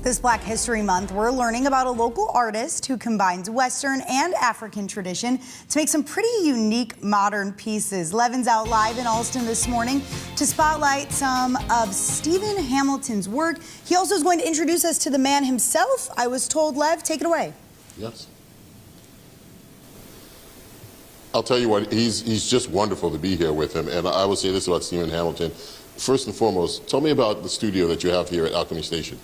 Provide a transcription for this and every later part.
This Black History Month, we're learning about a local artist who combines Western and African tradition to make some pretty unique modern pieces. Levan's out live in Alston this morning to spotlight some of Stephen Hamilton's work. He also is going to introduce us to the man himself. I was told, Lev, take it away. Yes. I'll tell you what, he's just wonderful to be here with him. And I will say this about Stephen Hamilton. First and foremost, tell me about the studio that you have here at Alchemy Station.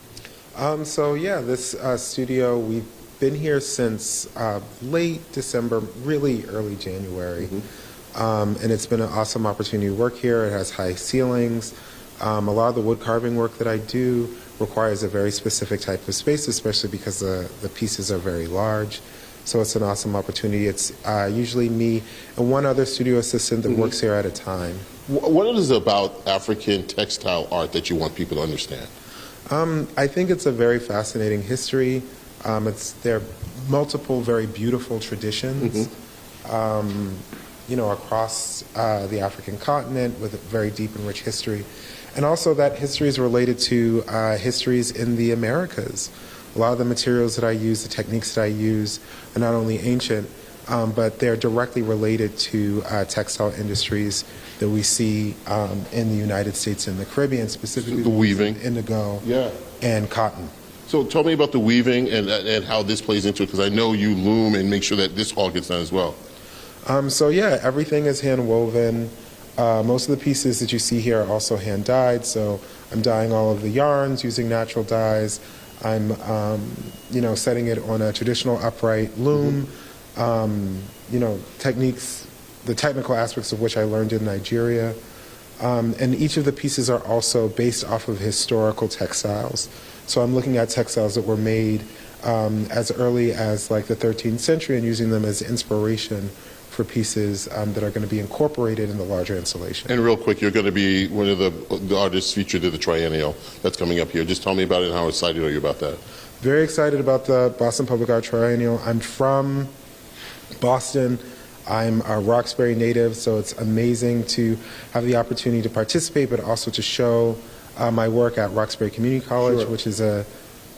This studio, we've been here since late December, really early January. And it's been an awesome opportunity to work here. It has high ceilings. A lot of the wood carving work that I do requires a very specific type of space, especially because the pieces are very large. So it's an awesome opportunity. It's usually me and one other studio assistant that works here at a time. What is it about African textile art that you want people to understand? I think it's a very fascinating history. There are multiple very beautiful traditions, across the African continent with a very deep and rich history. And also that history is related to histories in the Americas. A lot of the materials that I use, the techniques that I use, are not only ancient, but they're directly related to textile industries that we see in the United States and the Caribbean, specifically the weaving, indigo, and cotton. So tell me about the weaving and how this plays into it, because I know you loom and make sure that this all gets done as well. Everything is hand woven. Most of the pieces that you see here are also hand dyed, so I'm dyeing all of the yarns using natural dyes. I'm setting it on a traditional upright loom. Techniques, the technical aspects of which I learned in Nigeria. And each of the pieces are also based off of historical textiles. So I'm looking at textiles that were made as early as like the 13th century and using them as inspiration for pieces that are going to be incorporated in the larger installation. And real quick, you're going to be one of the artists featured at the Triennial that's coming up here. Just tell me about it and how excited are you about that? Very excited about the Boston Public Art Triennial. I'm from Boston. I'm a Roxbury native, so it's amazing to have the opportunity to participate, but also to show my work at Roxbury Community College, which is an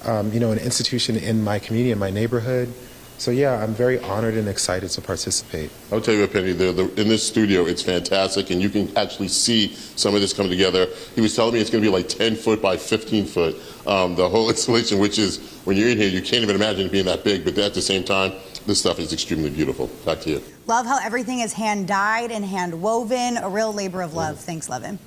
institution in my community, in my neighborhood. So yeah, I'm very honored and excited to participate. I'll tell you what, Penny, in this studio, it's fantastic, and you can actually see some of this come together. He was telling me it's going to be like 10 foot by 15 foot, the whole installation, which is, when you're in here, you can't even imagine it being that big, but at the same time, this stuff is extremely beautiful. Back to you. Love how everything is hand dyed and hand woven, a real labor of love. Thanks, Levan.